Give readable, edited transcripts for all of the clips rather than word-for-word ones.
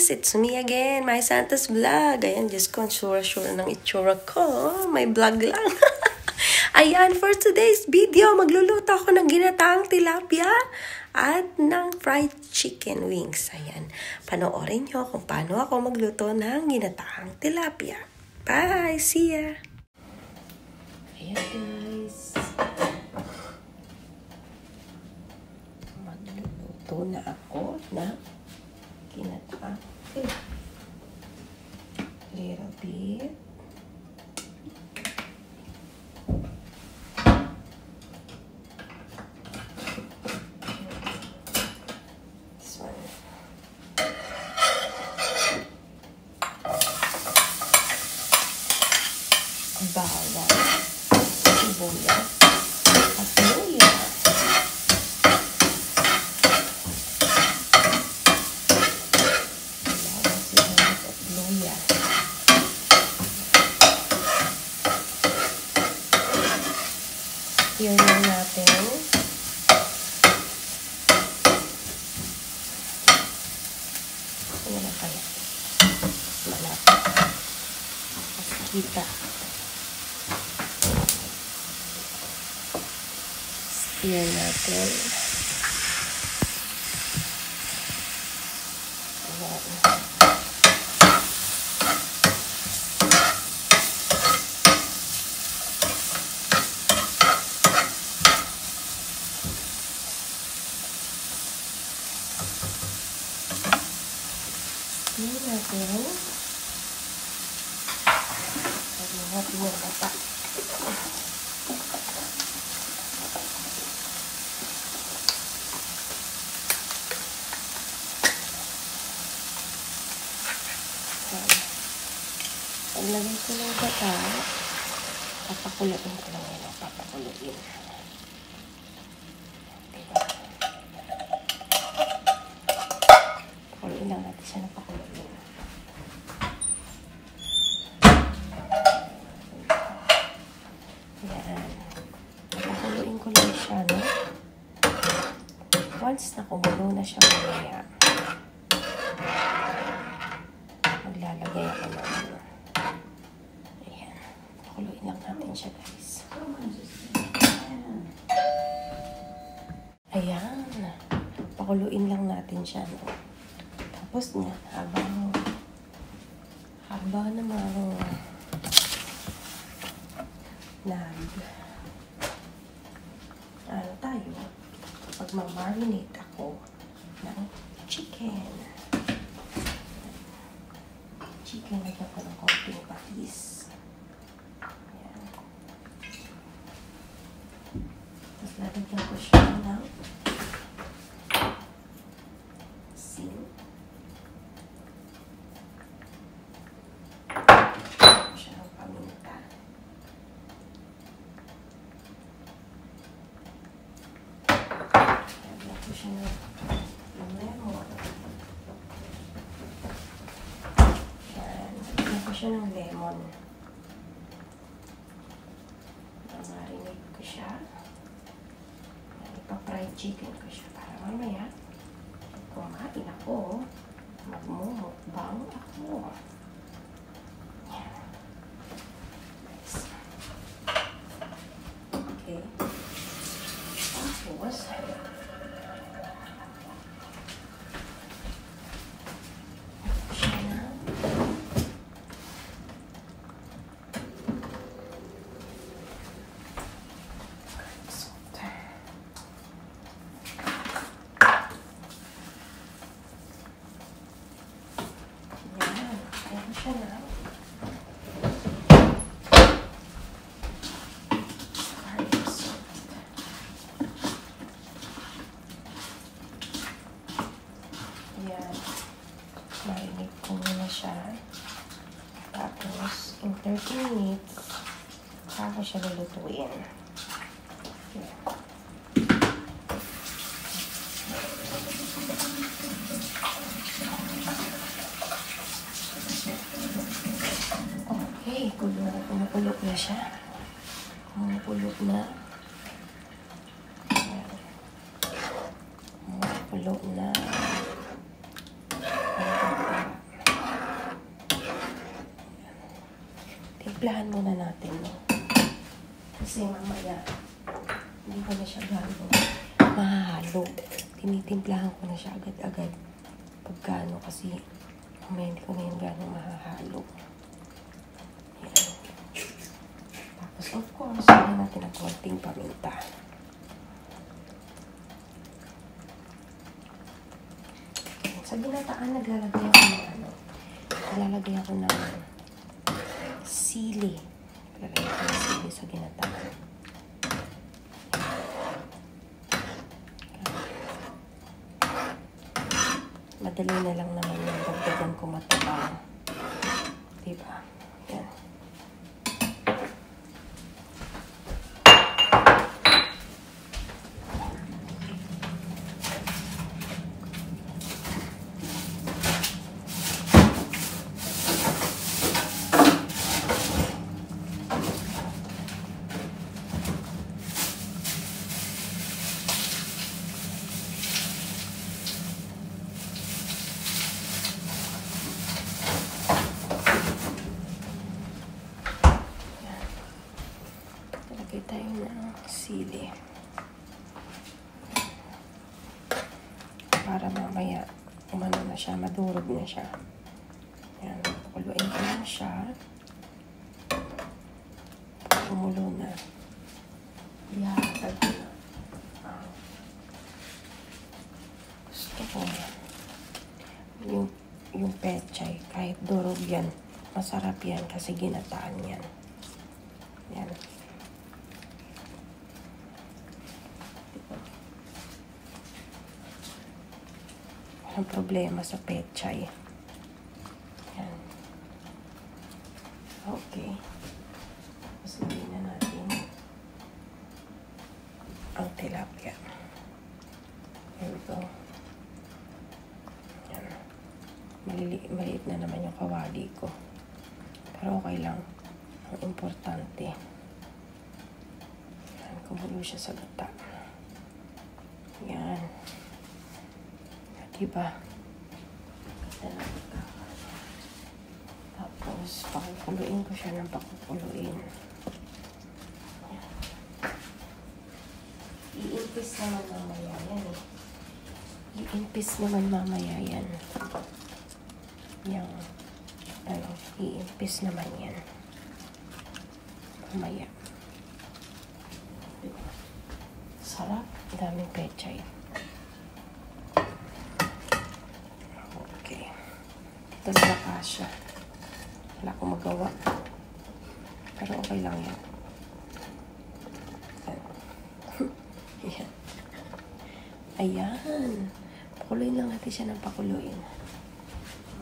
guys! It's me again, My Santa's Vlog. Ayan, Diyos ko, sure ng itsura ko. May vlog lang. Ayan, for today's video, magluluto ako ng ginataang tilapia at ng fried chicken wings. Ayan, panoorin nyo kung paano ako magluto ng ginataang tilapia. Bye! See ya! Ayan guys. Magluluto na ako ng ginataang tilapia. Little bit. This one. Bawang, sibuyas, at luya. Stir lang natin. Ano na kaya? Malapit. Kita. Stir natin. Ayan. Ini natin. Lagyan natin yung bata. Paglagay ko ng bata, papakuluin ko lang yun. Papakuluin. Pakuluin lang natin siya na pakuluin. Ayan. Pakuluin ko lang siya, no? Once na kumulo na siya mamaya, maglalagay ako ng ano. Ayan. Pakuluin lang natin siya, guys. Ayan. Pakuluin lang natin siya, no? Tapos niya, habang namang tayo, magmamarinate ako ng chicken. Lagyan ko ng konting patis. Ayan. Tapos lalagyan ko siya ng asin. Siya ng paminta. Lalagyan ko siya ng lemon. Siya ng lemon. Marinate ko siya. Ipa-fried chicken ko siya para mamaya kumain ako, magmumukbang ako. Yan. Nice. Okay. Tapos siya na. Ayan. Marinate ko muna siya. Tapos, in 30 minutes, saka siya lulutuin. Ayan. Okay, kumukulog na siya. Kumukulog na. Kumukulog na. Timplahan muna natin, no? Kasi mamaya, hindi ko na siya gano'n mahahalo. Tinitimplahan ko na siya agad-agad. Pagkano kasi, mamaya hindi ko na yung gano'n mahahalo. Yan. Tapos, of course, lagyan natin ang konting paminta. Sa ginataan, naglalagay ako ng naglalagay ako ng sili. Naglalagay ako ng sili sa ginataan. Madali na lang naman yung dagdagan ko mataba. Diba? Yan. Lagay tayo ng sili. Para mamaya, umano na siya, madurog na siya. Yan, pakuluin ko lang siya. Kumulo na. Ihatag ko na. Gusto ko yung pechay, kahit durog yan, masarap yan kasi ginataan yan. Yan. Ang problema sa pechay. Yan. Okay. Tapos lagyan na natin ang tilapia. Here we go. Yan. Maliit na naman yung kawali ko. Pero okay lang. Ang importante. Yan. Kumulo siya sa gata. Yan. Diba? Tapos, pakukuluin ko siya ng pakukuluin. I-impis naman mamaya yan eh. I-impis naman mamaya yan. Yung, i-impis naman yan. Mamaya. Sarap. Daming pechay. Talaga siya. Wala akong magawa. Pero okay lang yan. Ayan. Ayan. Pakuluin lang natin siya ng pakuluin.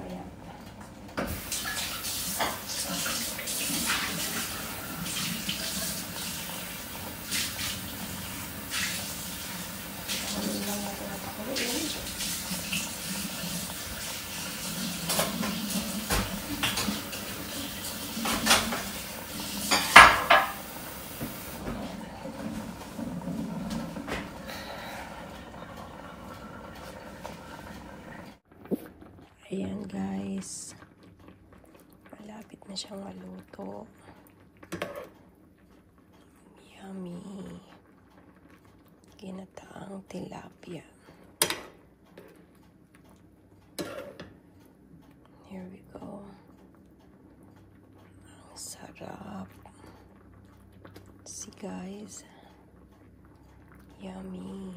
Ayan. Pakuluin lang natin ng pakuluin. Ayan guys, malapit na siyang maluto. Yummy. Ginataang tilapia. Here we go. Ang sarap. See guys. Yummy.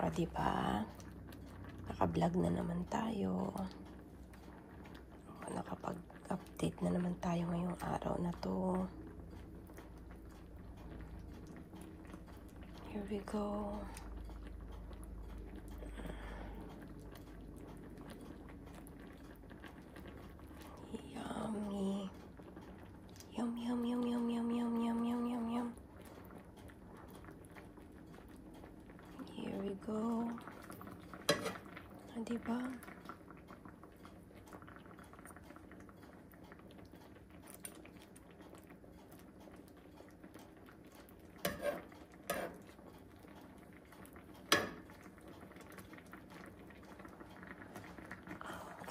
O, diba? Naka-vlog na naman tayo. Nakapag-update na naman tayo ngayong araw na to. Here we go. Yummy. Yum, yum, yum, yum, yum, yum, yum, yum, yum, yum. Here we go. Diba?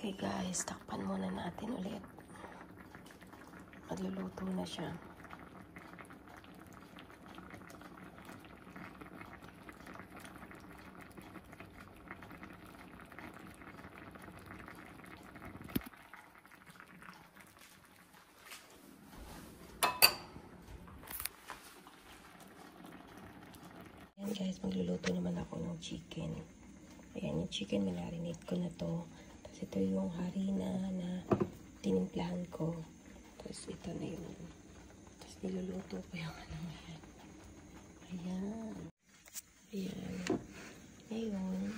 Okay guys, takpan muna natin ulit. Magluluto na siya. Ayan guys, magluluto naman ako ng chicken. Ayan, yung chicken, minarinate ko na to. Tapos ito yung harina na tinimplahan ko. Tapos ito na yun. Tapos niluluto ko yung ano yan. Ayan. Ayan. Ngayon,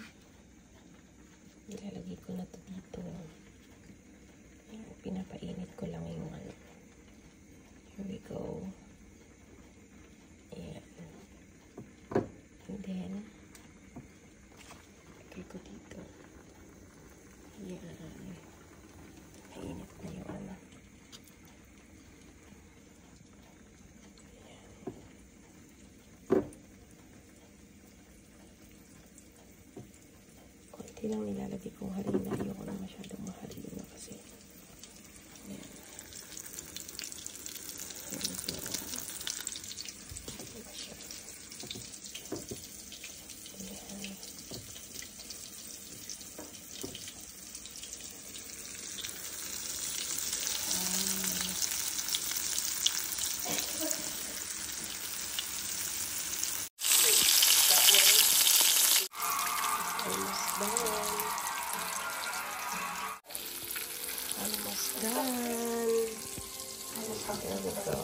nilalagay ko na to dito. Ayan, pinapainit ko lang yung ano. Here we go. Ayan. And then, lagay ko dito. Ayan. Mainit na yung ano. Konti lang nilalagay kong harina. Ayoko na masyadong maharina kasi. Ayan. Almost done. There we go.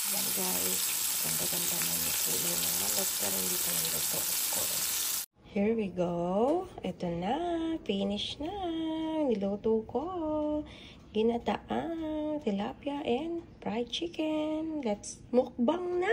Ayan guys, ganda-ganda na yung kulay ng manok pero hindi pa yung luto, of course. Here we go. Ito na. Finish na. Niluto ko. Ginataang tilapia and fried chicken. Let's mukbang na!